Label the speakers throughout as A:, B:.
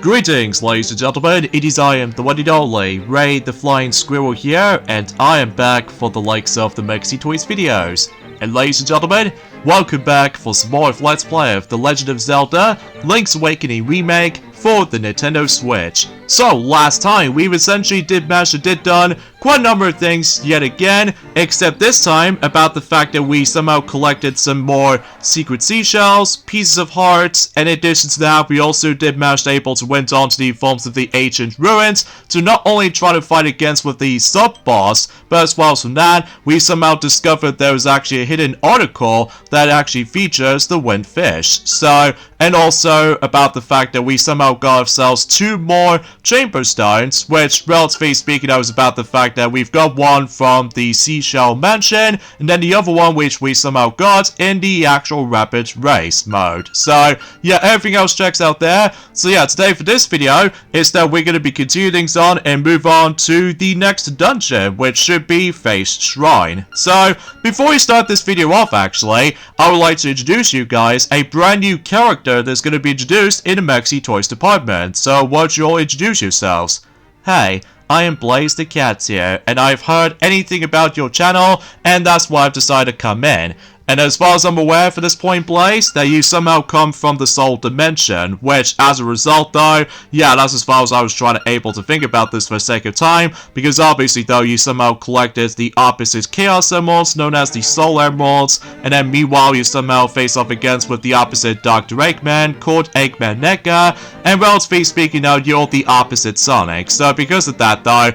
A: Greetings, ladies and gentlemen, it is I am the one and only, Ray the Flying Squirrel here, and I am back for the likes of the Maxi Toys videos. And ladies and gentlemen, welcome back for some more of Let's Play of The Legend of Zelda, Link's Awakening Remake for the Nintendo Switch. So, last time, we essentially did done quite a number of things yet again, except this time about the fact that we somehow collected some more secret seashells, pieces of hearts, and in addition to that, we also did able to went on to the forms of the ancient ruins to not only try to fight against with the sub-boss, but as well as from that, we somehow discovered there was actually a hidden article that actually features the windfish. So, and also about the fact that we somehow got ourselves 2 more chamber stones, which, relatively speaking, that was about the fact that we've got one from the Seashell Mansion, and then the other one which we somehow got in the actual Rapid Race mode. So, yeah, everything else checks out there. So yeah, today for this video is that we're going to be continuing things on and move on to the next dungeon, which should be Face Shrine. So, before we start this video off, actually, I would like to introduce you guys a brand new character that's going to be introduced in the Maxi Toys department. So, why don't you all introduce yourselves? Hey, I am Blaze the Cat here, and I've heard anything about your channel, and that's why I've decided to come in. And as far as I'm aware for this point, Blaze, that you somehow come from the Soul Dimension, which, as a result, though, yeah, that's as far as I was able to think about this for the sake of time, because obviously, though, you somehow collected the opposite Chaos Emeralds, known as the Soul Emeralds, and then meanwhile, you somehow face off against with the opposite Dr. Eggman, called Eggman Neka, and relatively speaking, now, you're the opposite Sonic. So, because of that, though,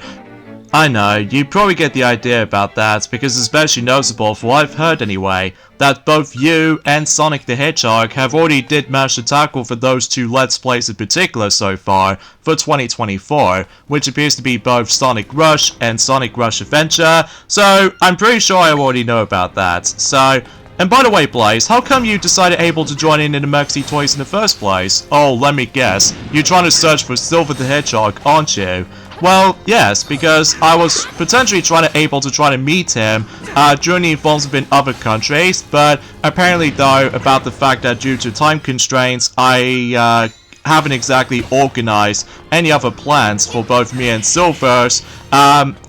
A: I know, you probably get the idea about that, because it's especially noticeable, for what I've heard anyway, that both you and Sonic the Hedgehog have already manage to tackle for those 2 Let's Plays in particular so far for 2024, which appears to be both Sonic Rush and Sonic Rush Adventure, so I'm pretty sure I already know about that. So, and by the way, Blaze, how come you decided to join in the Maxi Toys in the first place? Oh, let me guess, you're trying to search for Silver the Hedgehog, aren't you? Well, yes, because I was potentially trying to meet him during the involvement in other countries, but apparently, though, about the fact that due to time constraints, I haven't exactly organized any other plans for both me and Silver's,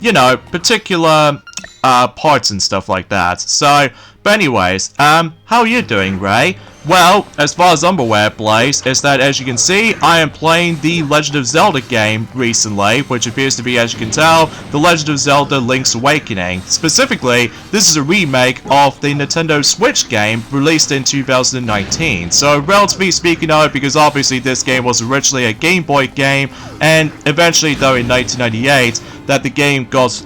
A: you know, particular parts and stuff like that. So, but anyways, how are you doing, Ray? Well, as far as I'm aware, Blaze, is that as you can see, I am playing the Legend of Zelda game recently, which appears to be, as you can tell, The Legend of Zelda Link's Awakening. Specifically, this is a remake of the Nintendo Switch game released in 2019. So, relatively speaking of it, because obviously this game was originally a Game Boy game, and eventually, though, in 1998, that the game got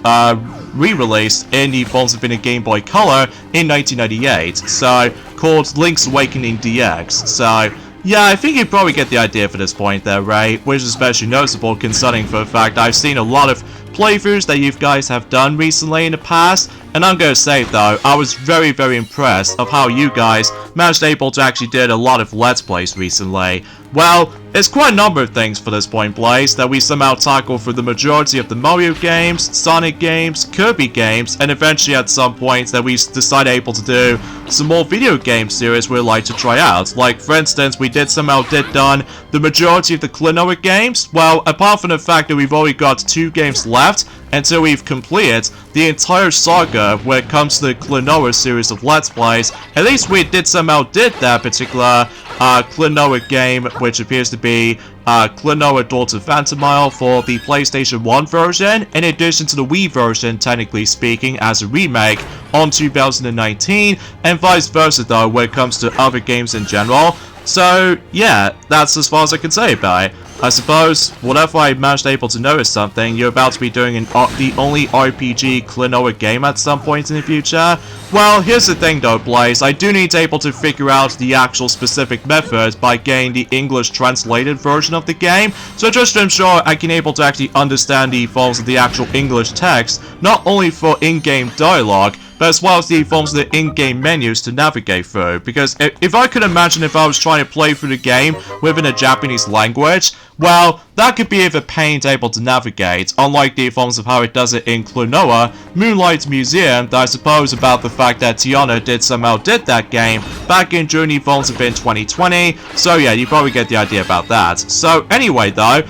A: re-released in the forms of a Game Boy Color in 1998, so called Link's Awakening DX. So yeah, I think you probably get the idea for this point there, Ray, which is especially noticeable considering for the fact I've seen a lot of playthroughs that you guys have done recently in the past, and I'm gonna say though, I was very impressed of how you guys managed to actually did a lot of Let's Plays recently. Well, it's quite a number of things for this point, Blaze, that we somehow tackle for the majority of the Mario games, Sonic games, Kirby games, and eventually at some point that we decided to do some more video game series we'd like to try out. Like, for instance, we somehow done the majority of the Klonoa games. Well, apart from the fact that we've only got 2 games left until we've completed the entire saga when it comes to the Klonoa series of Let's Plays, at least we somehow did that particular Klonoa game, which appears to be Klonoa Daughter Phantomile for the PlayStation 1 version, in addition to the Wii version, technically speaking, as a remake on 2019, and vice versa though when it comes to other games in general. So yeah, that's as far as I can say about it. I suppose, whatever I managed to notice something, you're about to be doing the only RPG Klonoa game at some point in the future. Well, here's the thing though, Blaze, I do need to figure out the actual specific method by getting the English translated version of the game, so just to ensure I can to actually understand the forms of the actual English text, not only for in-game dialogue, but as well as the forms of the in-game menus to navigate through. Because if I could imagine if I was trying to play through the game within a Japanese language, well, that could be a pain to able to navigate, unlike the forms of how it does it in Klonoa, Moonlight Museum, that I suppose about the fact that Tiana somehow did that game back in June forms of in 2020, so yeah, you probably get the idea about that. So anyway though,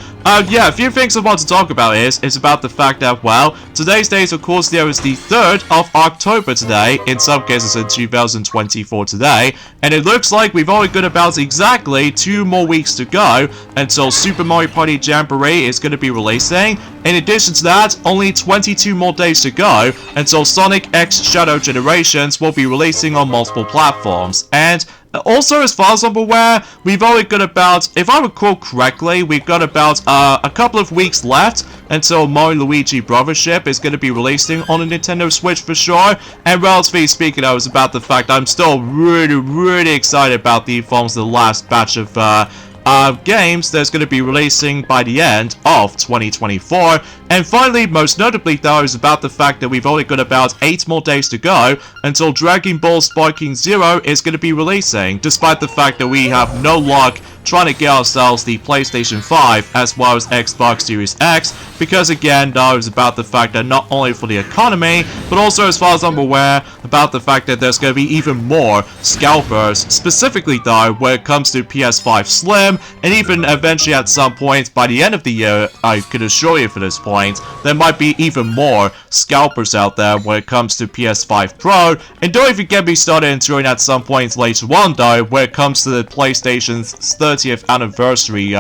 A: yeah, a few things I want to talk about is about the fact that, well, today's date, of course, there is the 3rd of October today, in some cases in 2024 today, and it looks like we've only got about exactly 2 more weeks to go until Super Mario Party Jamboree is going to be releasing. In addition to that, only 22 more days to go until Sonic X Shadow Generations will be releasing on multiple platforms, and also, as far as I'm aware, we've only got about, if I recall correctly, we've got about a couple of weeks left until Mario Luigi Brothership is going to be releasing on a Nintendo Switch for sure. And relatively speaking, I was about the fact I'm still really excited about the forms of the last batch of games that's going to be releasing by the end of 2024. And finally, most notably though, is about the fact that we've only got about 8 more days to go until Dragon Ball Sparking Zero is going to be releasing, despite the fact that we have no luck trying to get ourselves the PlayStation 5 as well as Xbox Series X, because again, though, it's about the fact that not only for the economy, but also as far as I'm aware, about the fact that there's going to be even more scalpers, specifically though, when it comes to PS5 Slim, and even eventually at some point by the end of the year, I can assure you for this point, there might be even more scalpers out there when it comes to PS5 Pro, and don't even get me started enjoying at some point later on though, when it comes to the PlayStation's 30th anniversary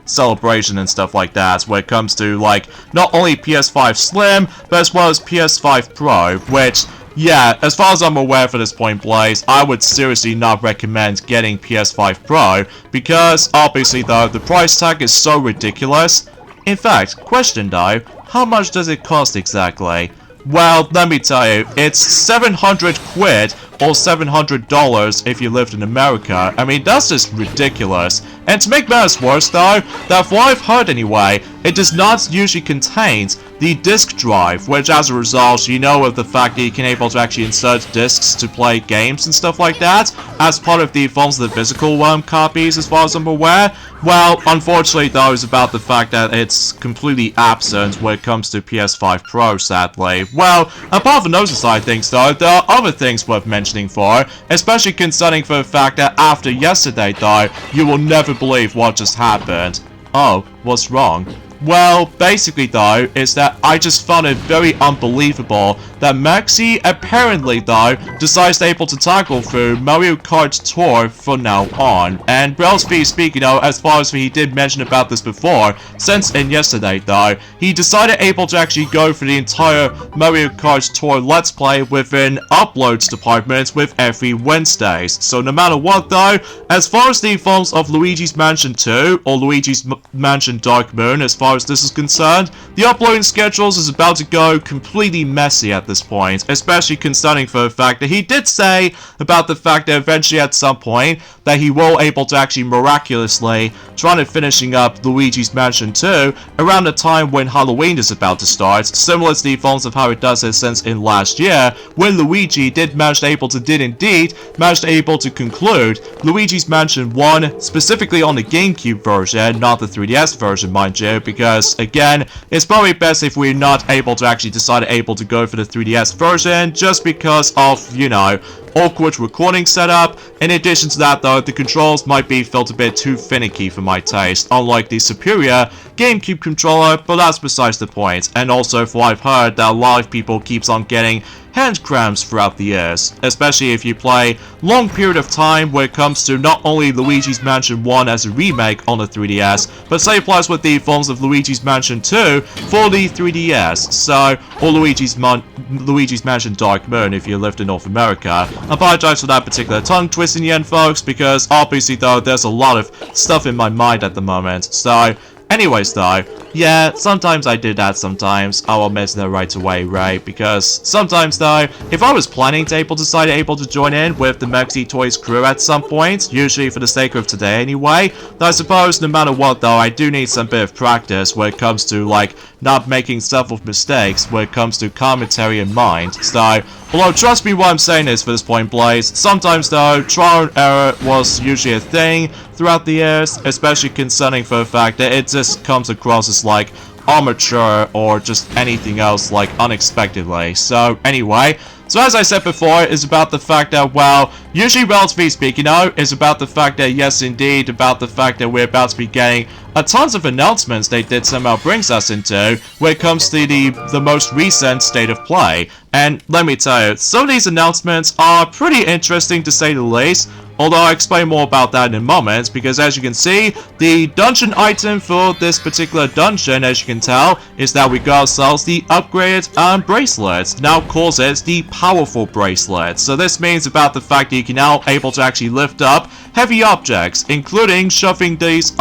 A: celebration and stuff like that, where it comes to like not only PS5 Slim but as well as PS5 Pro, which, yeah, as far as I'm aware for this point, Blaze, I would seriously not recommend getting PS5 Pro, because obviously though, the price tag is so ridiculous. In fact, question though, how much does it cost exactly? Well, let me tell you, it's 700 quid or $700 if you lived in America. I mean, that's just ridiculous. And to make matters worse though, that from what I've heard anyway, it does not usually contain the disk drive, which as a result, you know, of the fact that you can able to actually insert discs to play games and stuff like that, as part of the forms of the physical copies as far as I'm aware. Well, unfortunately though, it's about the fact that it's completely absent when it comes to PS5 Pro, sadly. Well, apart from those side things though, there are other things worth mentioning for, especially concerning for the fact that after yesterday though, you will never believe what just happened. Oh, what's wrong? Well, basically though, is that I just found it very unbelievable that Maxi apparently though decides to able to tackle through Mario Kart Tour from now on. And relatively speaking though, as far as he did mention about this before, since in yesterday though, he decided able to actually go for the entire Mario Kart Tour Let's Play within uploads department with every Wednesdays. So no matter what though, as far as the forms of Luigi's Mansion 2 or Luigi's Mansion Dark Moon, as far as this is concerned, the uploading schedules is about to go completely messy at this point, especially concerning for the fact that he did say about the fact that eventually at some point that he will able to actually miraculously try to finishing up Luigi's Mansion 2 around the time when Halloween is about to start, similar to the forms of how it does it since in last year, when Luigi did indeed manage to conclude Luigi's Mansion 1, specifically on the GameCube version, not the 3DS version, mind you, because again, it's probably best if we're not able to actually decide to go for the 3DS version, just because of, you know, awkward recording setup. In addition to that though, the controls might be felt a bit too finicky for my taste, unlike the superior GameCube controller, but that's besides the point. And also, for what I've heard, that a lot of people keeps on getting hand cramps throughout the years, especially if you play long period of time when it comes to not only Luigi's Mansion 1 as a remake on the 3DS, but say applies with the forms of Luigi's Mansion 2 for the 3DS, so, or Luigi's Mansion Dark Moon if you lived in North America. I apologize for that particular tongue twist in the end, folks, because obviously though, there's a lot of stuff in my mind at the moment, so anyways though, yeah, sometimes I do that sometimes, I will admit that right away, right? Because sometimes though, if I was planning to decide to join in with the Maxi Toys crew at some point, usually for the sake of today anyway, then I suppose no matter what though, I do need some bit of practice when it comes to like not making several mistakes when it comes to commentary in mind. So, although trust me what I'm saying is for this point, Blaze, sometimes though, trial and error was usually a thing throughout the years, especially concerning for the fact that it just comes across as like amateur or just anything else like unexpectedly. So anyway, so as I said before, it's about the fact that, well, usually relatively speaking, it's about the fact that, yes indeed, about the fact that we're about to be getting tons of announcements they did somehow brings us into when it comes to the most recent state of play. And let me tell you, some of these announcements are pretty interesting to say the least. Although I'll explain more about that in a moment, because as you can see, the dungeon item for this particular dungeon, as you can tell, is that we got ourselves the upgraded bracelet. Now calls it the powerful bracelet. So this means about the fact that you can now able to actually lift up heavy objects, including shoving these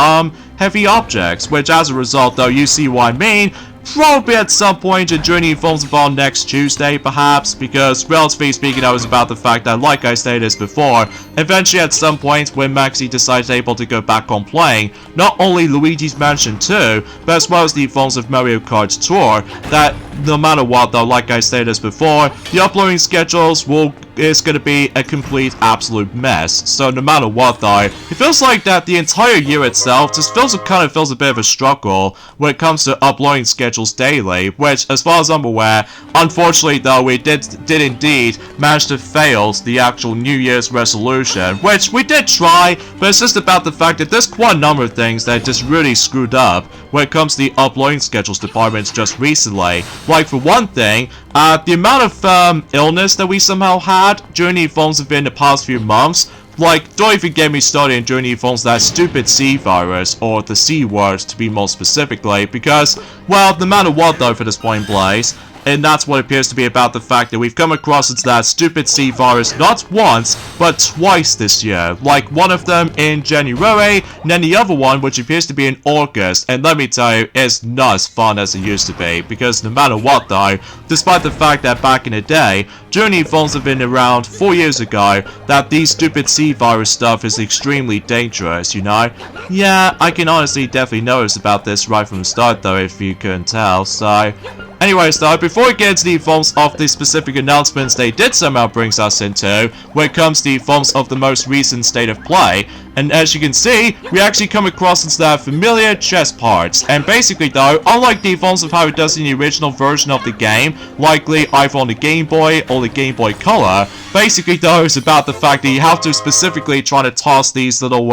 A: heavy objects, which as a result though, you see what I mean, probably at some point during the informs of our next Tuesday, perhaps, because relatively speaking, I was about the fact that, like I stated this before, eventually at some point when Maxi decides able to go back on playing not only Luigi's Mansion 2, but as well as the informs of Mario Kart Tour, that no matter what though, like I stated this before, the uploading schedules is going to be a complete absolute mess. So no matter what though, it feels like that the entire year itself just kind of feels a bit of a struggle when it comes to uploading schedules daily, which as far as I'm aware, unfortunately though, we did indeed manage to fail the actual New Year's resolution, which we did try, but it's just about the fact that there's quite a number of things that just really screwed up when it comes to the uploading schedules departments just recently. Like for one thing, the amount of illness that we somehow had during the informs within the past few months, like, don't even get me started during the informs that stupid C virus, or the C word to be more specifically, because, well, no matter what though for this point, Blaze, and that's what appears to be about the fact that we've come across into that stupid C virus not once, but twice this year. Like one of them in January, and then the other one which appears to be in August. And let me tell you, it's not as fun as it used to be, because no matter what though, despite the fact that back in the day, during the informs have been around 4 years ago, that these stupid C virus stuff is extremely dangerous, you know? Yeah, I can honestly definitely notice about this right from the start though, if you couldn't tell, so... Anyways though, before we get into the forms of the specific announcements they did somehow brings us into, when it comes to the forms of the most recent state of play, and as you can see, we actually come across into that familiar chest parts, and basically though, unlike the forms of how it does in the original version of the game, likely either on the Game Boy or the Game Boy Color, basically though it's about the fact that you have to specifically try to toss these little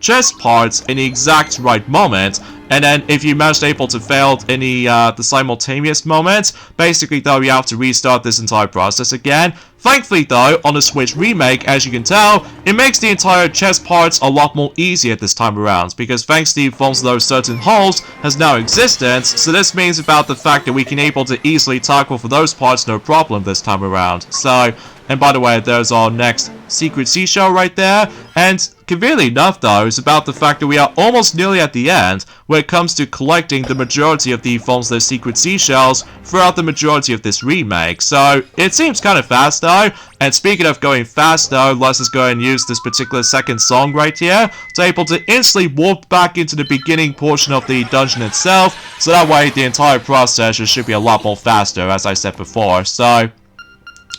A: chest parts in the exact right moment, and then if you manage able to fail in the simultaneous moments, basically though you have to restart this entire process again. Thankfully though, on the Switch remake, as you can tell, it makes the entire chest parts a lot more easier this time around, because thanks to the forms of those certain holes has now existence, so this means about the fact that we can able to easily tackle for those parts no problem this time around. So, and by the way, there's our next secret seashell right there, and conveniently enough though, it's about the fact that we are almost nearly at the end when it comes to collecting the majority of the forms of the secret seashells throughout the majority of this remake. So it seems kind of fast though, and speaking of going fast though, let's just go ahead and use this particular second song right here to able to instantly warp back into the beginning portion of the dungeon itself, so that way the entire process should be a lot more faster, as I said before. So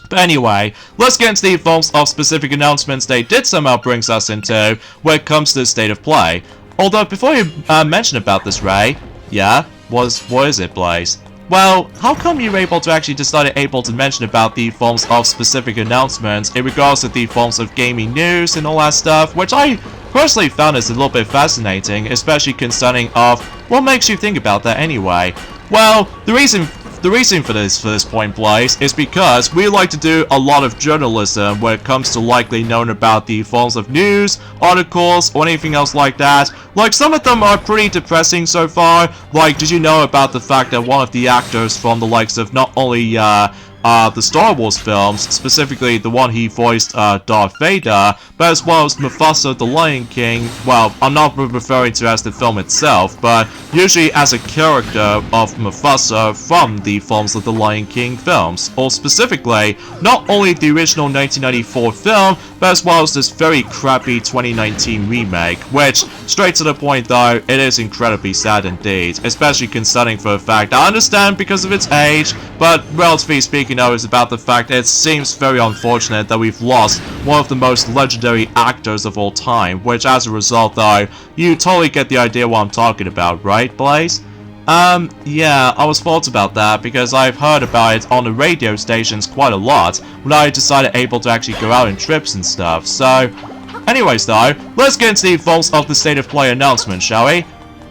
A: but anyway, let's get into the forms of specific announcements they did somehow brings us into when it comes to the state of play. Although, before you mention about this, Ray, yeah, what is it, Blaze? Well, how come you were able to actually decide able to mention about the forms of specific announcements in regards to the forms of gaming news and all that stuff, which I personally found is a little bit fascinating, especially concerning of what makes you think about that anyway? Well, the reason for this point, Blaze, is because we like to do a lot of journalism when it comes to likely knowing about the forms of news, articles, or anything else like that. Like, some of them are pretty depressing so far. Like, did you know about the fact that one of the actors from the likes of not only the Star Wars films, specifically the one he voiced Darth Vader, but as well as Mufasa the Lion King, well, I'm not referring to as the film itself, but usually as a character of Mufasa from the films of the Lion King films, or specifically, not only the original 1994 film, but as well as this very crappy 2019 remake, which, straight to the point though, it is incredibly sad indeed, especially concerning for the fact I understand because of its age, but relatively speaking though, it's about the fact that it seems very unfortunate that we've lost one of the most legendary actors of all time, which as a result though, you totally get the idea what I'm talking about, right, Blaze? Yeah, I was thought about that because I've heard about it on the radio stations quite a lot when I decided able to actually go out on trips and stuff, so... Anyways though, let's get into the results of the State of Play announcement, shall we?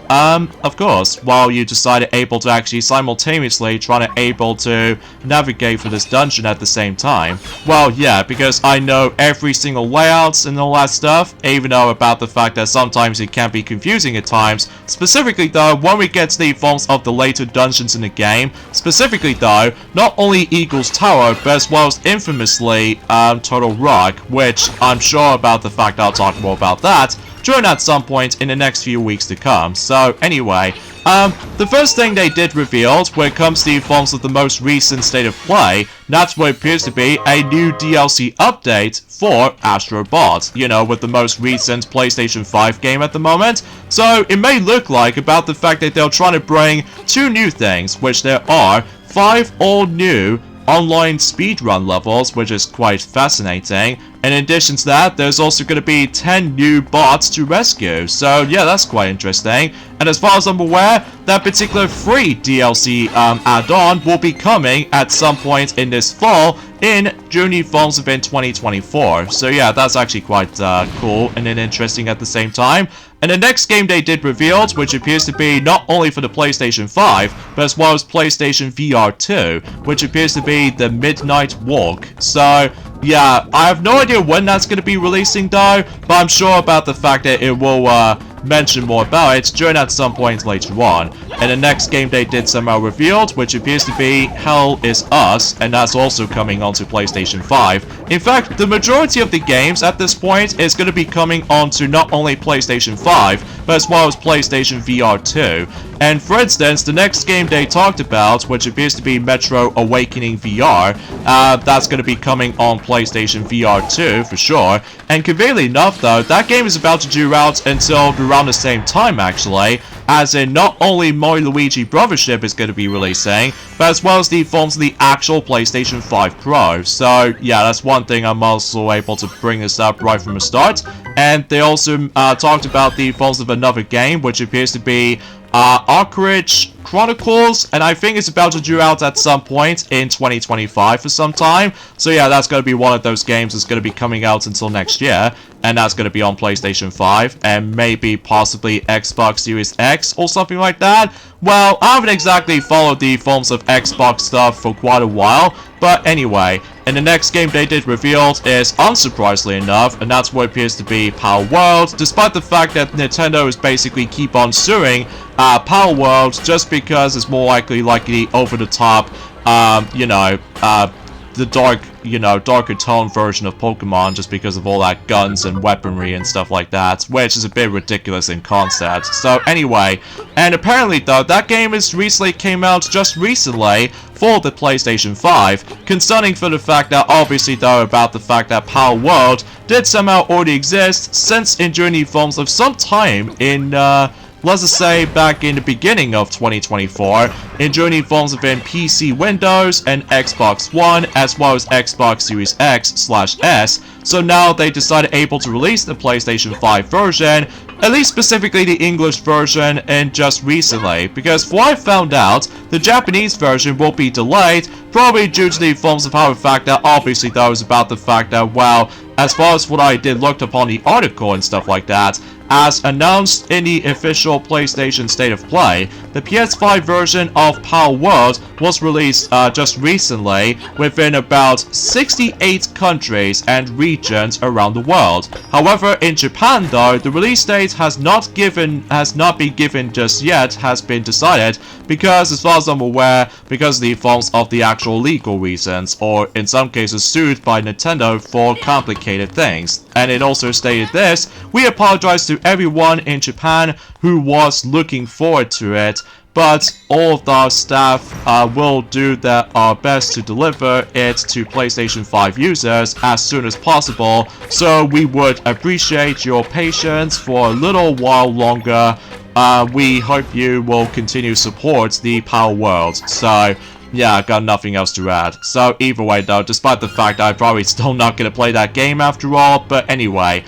A: Of course, while you decided able to actually simultaneously trying to able to navigate through this dungeon at the same time. Well, yeah, because I know every single layouts and all that stuff, even though about the fact that sometimes it can be confusing at times. Specifically though, when we get to the forms of the later dungeons in the game, specifically though, not only Eagle's Tower, but as well as infamously, Turtle Rock, which I'm sure about the fact I'll talk more about that during at some point in the next few weeks to come. So anyway, the first thing they did reveal when it comes to the forms of the most recent State of Play, that's what appears to be a new DLC update for Astro Bot, you know, with the most recent PlayStation 5 game at the moment. So it may look like about the fact that they're trying to bring two new things, which there are 5 all new online speedrun levels, which is quite fascinating. And in addition to that, there's also going to be 10 new bots to rescue. So yeah, that's quite interesting. And as far as I'm aware, that particular free DLC add-on will be coming at some point in this fall in June Phones Event 2024. So yeah, that's actually quite cool and then interesting at the same time. And the next game they did reveal, which appears to be not only for the PlayStation 5, but as well as PlayStation VR 2, which appears to be the Midnight Walk. So yeah, I have no idea when that's going to be releasing though, but I'm sure about the fact that it will mention more about it during at some point later on. And the next game they did somehow revealed, which appears to be Hell Is Us, and that's also coming onto PlayStation 5. In fact, the majority of the games at this point is going to be coming onto not only PlayStation 5, but as well as PlayStation VR 2. And for instance, the next game they talked about, which appears to be Metro Awakening VR, that's going to be coming on PlayStation VR 2 for sure. And conveniently enough though, that game is about to due out until around the same time actually, as in not only Mario Luigi Brothership is going to be releasing, but as well as the forms of the actual PlayStation 5 Pro. So yeah, that's one thing I'm also able to bring this up right from the start. And they also talked about the forms of another game, which appears to be Arcridge Chronicles, and I think it's about to due out at some point in 2025 for some time. So yeah, that's going to be one of those games that's going to be coming out until next year, and that's going to be on PlayStation 5 and maybe possibly Xbox Series X or something like that. Well, I haven't exactly followed the forms of Xbox stuff for quite a while, but anyway, and the next game they did reveal is, unsurprisingly enough, and that's what appears to be Power World, despite the fact that Nintendo is basically keep on suing Power World just because it's more likely over-the-top, the darker tone version of Pokemon just because of all that guns and weaponry and stuff like that, which is a bit ridiculous in concept. So anyway, and apparently though, that game came out just recently for the PlayStation 5, concerning for the fact that obviously though about the fact that Power World did somehow already exist since in Journey forms of some time in let's just say back in the beginning of 2024, in Journey forms within PC Windows and Xbox One, as well as Xbox Series X/S. So now they decided able to release the PlayStation 5 version, at least specifically the English version, and just recently. Because for what I found out, the Japanese version will be delayed, probably due to the forms of how the fact that obviously that was about the fact that, well, as far as what I did looked upon the article and stuff like that, as announced in the official PlayStation State of Play, the PS5 version of Power World was released just recently within about 68 countries and regions around the world. However, in Japan though, the release date has not been given just yet, has been decided, because as far as I'm aware, because of the forms of the actual legal reasons, or in some cases sued by Nintendo for complicated things. And it also stated this: "We apologize to everyone in Japan who was looking forward to it, but all of the staff will do our best to deliver it to PlayStation 5 users as soon as possible, so we would appreciate your patience for a little while longer. We hope you will continue to support the Power World. So yeah, I got nothing else to add. So either way though, despite the fact that I'm probably still not going to play that game after all, but anyway.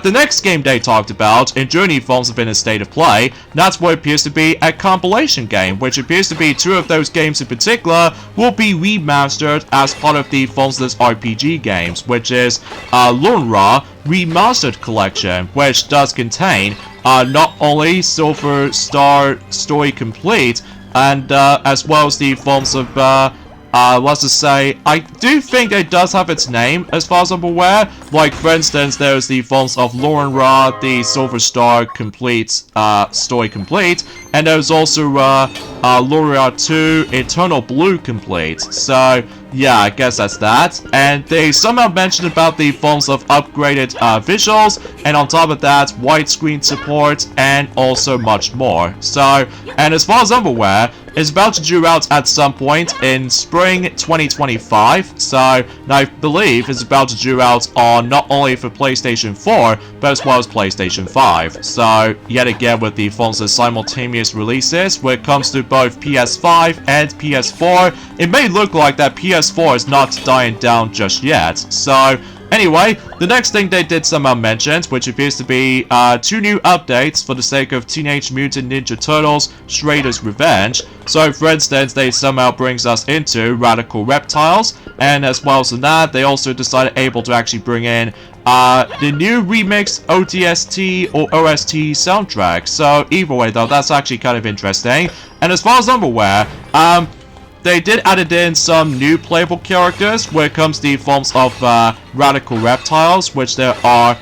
A: The next game they talked about, in Journey Forms have been in state of play, that's what appears to be a compilation game, which appears to be 2 of those games in particular will be remastered as part of the Formless RPG games, which is Lunra Remastered Collection, which does contain not only Silver Star Story Complete, and as well as the forms of let's just say, I do think it does have its name, as far as I'm aware. Like, for instance, there's the forms of Lauren Ra, the Silver Star Complete, Story Complete, and there's also L'Oreal 2 Eternal Blue Complete. So, yeah, I guess that's that. And they somehow mentioned about the forms of upgraded visuals, and on top of that, widescreen support, and also much more. So, and as far as I'm aware, it's about to due out at some point in spring 2025, so I believe it's about to due out on not only for PlayStation 4, but as well as PlayStation 5. So, yet again with the forms of simultaneous releases, when it comes to both PS5 and PS4, it may look like that PS4 is not dying down just yet. So, anyway, the next thing they did somehow mention, which appears to be 2 new updates for the sake of Teenage Mutant Ninja Turtles Shredder's Revenge. So, for instance, they somehow brings us into Radical Reptiles, and as well as that, they also decided able to actually bring in the new remixed ODST or OST soundtrack. So, either way though, that's actually kind of interesting. And as far as I'm aware, they did added in some new playable characters when it comes to the forms of Radical Reptiles, which there are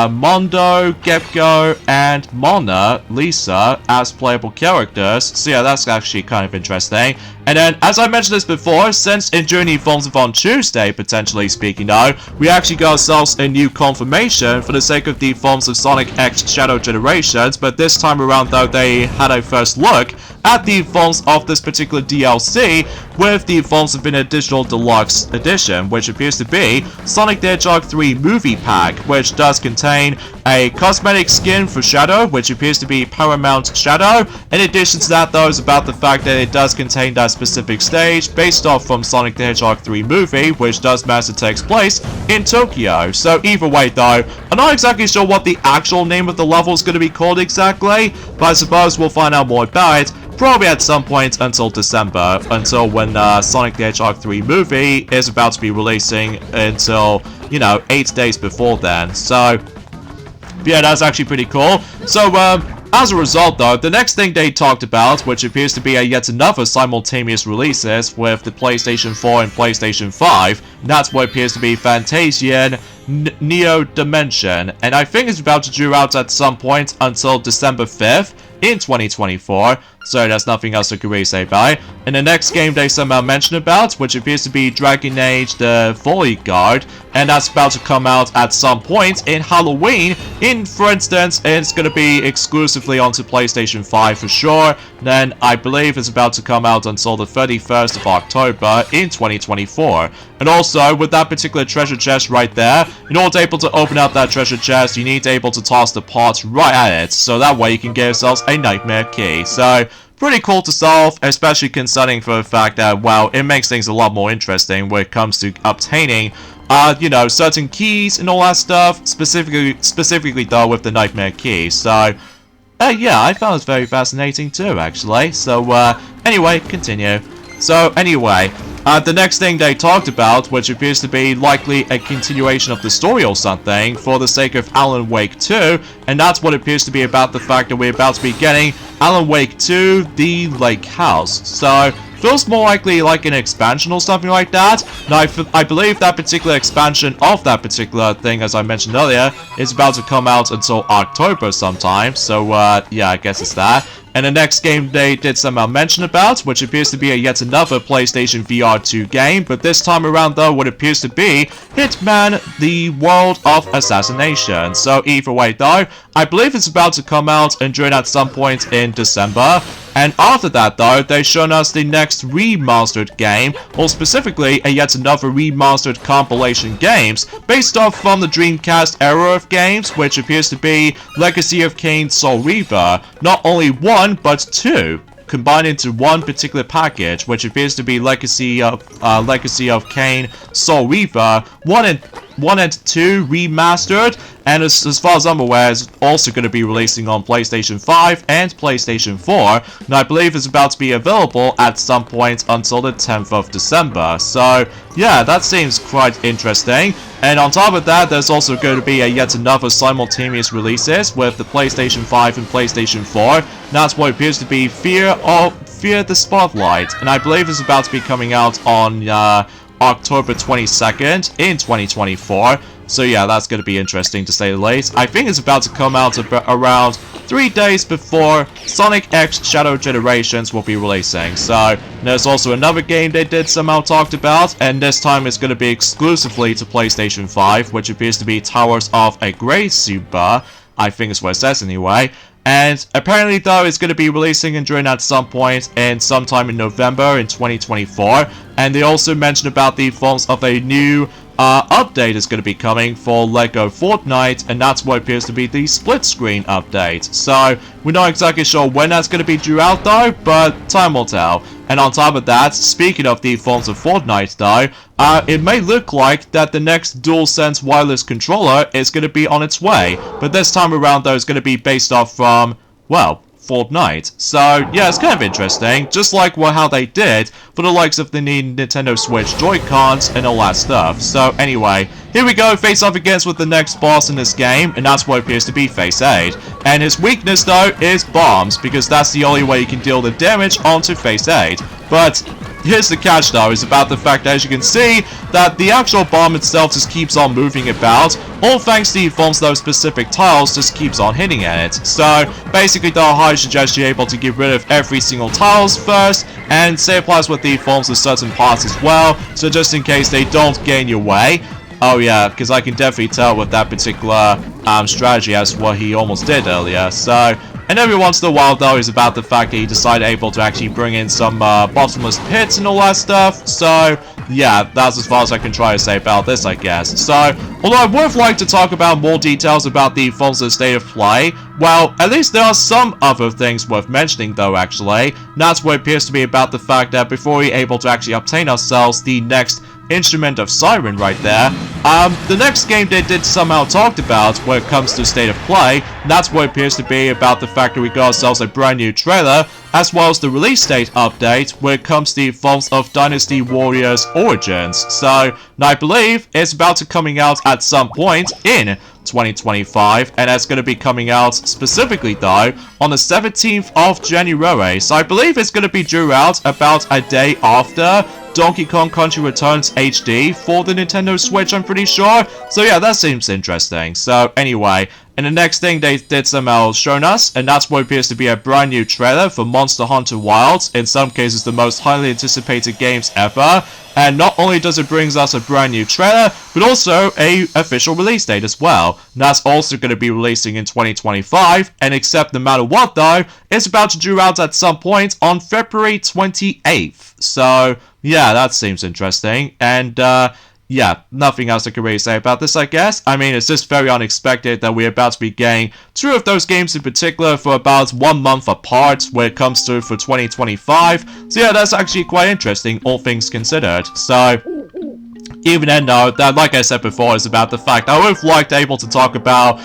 A: Mondo, Gecko, and Mona Lisa as playable characters. So yeah, that's actually kind of interesting. And then, as I mentioned this before, since in Journey Forms on Tuesday, potentially speaking though, we actually got ourselves a new confirmation for the sake of the forms of Sonic X Shadow Generations, but this time around though, they had a first look at the forms of this particular DLC with the forms of an additional deluxe edition, which appears to be Sonic the Hedgehog 3 Movie Pack, which does contain a cosmetic skin for Shadow, which appears to be Paramount Shadow. In addition to that though, is about the fact that it does contain that specific stage based off from Sonic the Hedgehog 3 movie, which does master takes place in Tokyo. So either way though, I'm not exactly sure what the actual name of the level is going to be called exactly, but I suppose we'll find out more about it probably at some point until December, until when Sonic the Hedgehog 3 movie is about to be releasing until, you know, 8 days before then. So yeah, that's actually pretty cool. So as a result though, the next thing they talked about, which appears to be yet another simultaneous releases with the PlayStation 4 and PlayStation 5, and that's what appears to be Fantasian Neo Dimension, and I think it's about to due out at some point until December 5th in 2024, so there's nothing else I could really say about it. And the next game they somehow mentioned about, which appears to be Dragon Age the Volley Guard, and that's about to come out at some point in Halloween. For instance, it's going to be exclusively onto PlayStation 5 for sure. Then I believe it's about to come out until the 31st of October in 2024. And also, with that particular treasure chest right there, in order to able to open up that treasure chest, you need to able to toss the pot right at it, so that way you can get yourselves a nightmare key. So, pretty cool to solve, especially considering for the fact that, well, it makes things a lot more interesting when it comes to obtaining, you know, certain keys and all that stuff, specifically though with the nightmare key. So, yeah, I found it very fascinating too, actually. So, anyway, continue. So, anyway, the next thing they talked about, which appears to be likely a continuation of the story or something, for the sake of Alan Wake 2, and that's what appears to be about the fact that we're about to be getting Alan Wake 2, The Lake House. So, feels more likely like an expansion or something like that. Now, I believe that particular expansion of that particular thing, as I mentioned earlier, is about to come out until October sometime. So, yeah, I guess it's that. And the next game they did somehow mention about, which appears to be yet another PlayStation VR 2 game, but this time around though, what appears to be Hitman, The World of Assassination. So either way though, I believe it's about to come out and join at some point in December. And after that though, they've shown us the next remastered game, or specifically a yet another remastered compilation games based off from the Dreamcast era of games, which appears to be Legacy of Kain Soul Reaver. Not only one, but two, combined into one particular package, which appears to be Legacy of Kain Soul Reaver 1 and 2 remastered, and as far as I'm aware, it's also going to be releasing on PlayStation 5 and PlayStation 4, and I believe it's about to be available at some point until the 10th of December. So yeah, that seems quite interesting. And on top of that, there's also going to be yet another simultaneous releases with the PlayStation 5 and PlayStation 4. That's what appears to be Fear the Spotlight, and I believe it's about to be coming out on October 22nd in 2024. So yeah, that's going to be interesting to say the least. I think it's about to come out around 3 days before Sonic X Shadow Generations will be releasing. So there's also another game they did somehow talked about, and this time it's going to be exclusively to PlayStation 5, which appears to be Towers of a Grey Super. I think it's what it says anyway. And apparently though, it's going to be releasing and during at some point in sometime in November in 2024. And they also mentioned about the forms of a new update is going to be coming for LEGO Fortnite, and that's what appears to be the split screen update. So we're not exactly sure when that's going to be due out though, but time will tell. And on top of that, speaking of the forms of Fortnite though, it may look like that the next DualSense wireless controller is going to be on its way, but this time around though, it's going to be based off from, well, Fortnite. So yeah, it's kind of interesting, just like how they did for the likes of the Nintendo Switch Joy-Cons and all that stuff. So anyway, here we go, face off against with the next boss in this game, and that's what appears to be Face 8. And his weakness though is bombs, because that's the only way you can deal the damage onto Face 8. But here's the catch though, is about the fact that, as you can see, that the actual bomb itself just keeps on moving about, all thanks to the forms those specific tiles just keeps on hitting at it. So basically though, I suggest you're able to get rid of every single tiles first, and same applies with the forms of certain parts as well, so just in case they don't get in your way. Oh yeah, because I can definitely tell with that particular strategy as what he almost did earlier. So, and every once in a while though is about the fact that he decided able to actually bring in some bottomless pits and all that stuff. So yeah, that's as far as I can try to say about this, I guess. So, although I would have liked to talk about more details about the forms of state of play, well, at least there are some other things worth mentioning though, actually. And that's what appears to be about the fact that before we're able to actually obtain ourselves the next Instrument of Siren right there, the next game they did somehow talked about when it comes to state of play, and that's what appears to be about the fact that we got ourselves a brand new trailer, as well as the release date update when it comes to the forms of Dynasty Warriors Origins. So, and I believe it's about to coming out at some point in 2025, and that's going to be coming out specifically though on the 17th of January. So I believe it's going to be due out about a day after Donkey Kong Country Returns HD for the Nintendo Switch, I'm pretty sure. So yeah, that seems interesting. So anyway, and the next thing they did somehow shown us, and that's what appears to be a brand new trailer for Monster Hunter Wilds, in some cases the most highly anticipated games ever. And not only does it bring us a brand new trailer, but also a official release date as well. And that's also going to be releasing in 2025, and except no matter what though, it's about to due out at some point on February 28th. So yeah, that seems interesting. And yeah, nothing else I can really say about this, I guess. I mean, it's just very unexpected that we're about to be getting two of those games in particular for about 1 month apart when it comes to for 2025. So yeah, that's actually quite interesting, all things considered. So even then though, that, like I said before, is about the fact I would have liked able to talk about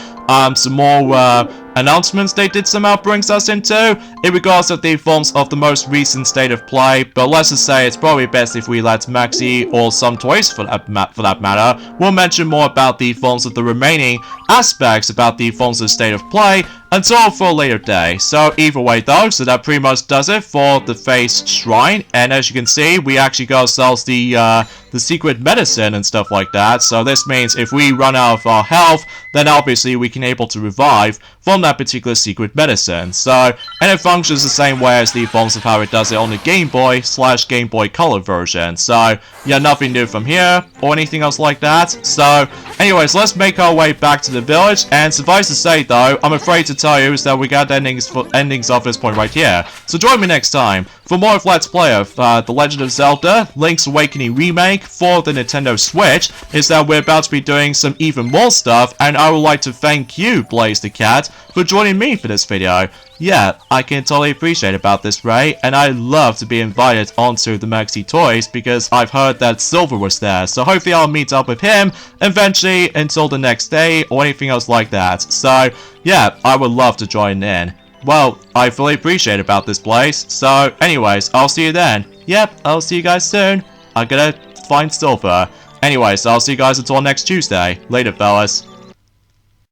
A: some more announcements they did somehow brings us into in regards to the forms of the most recent state of play, but let's just say it's probably best if we let Maxi, or some toys for that matter, will mention more about the forms of the remaining aspects about the forms of state of play until for a later day. So either way though, so that pretty much does it for the Face Shrine, and as you can see, we actually got ourselves the secret medicine and stuff like that. So this means if we run out of our health, then obviously we can able to revive from that particular secret medicine. So, and it functions the same way as the forms of how it does it on the Game Boy/Game Boy Color version. So, yeah, nothing new from here or anything else like that. So, anyways, let's make our way back to the village. And suffice to say, though, I'm afraid to tell you is that we got endings off this point right here. So join me next time for more of Let's Play of The Legend of Zelda Link's Awakening Remake for the Nintendo Switch. Is that we're about to be doing some even more stuff, and I would like to thank you, Blaze the Cat, for joining me for this video. Yeah, I can totally appreciate about this, Ray, and I'd love to be invited onto the Maxi Toys because I've heard that Silver was there, so hopefully I'll meet up with him eventually until the next day or anything else like that. So, yeah, I would love to join in. Well, I fully appreciate about this place, so anyways, I'll see you then. Yep, I'll see you guys soon. I'm gonna find Silver. Anyways, I'll see you guys until next Tuesday. Later, fellas.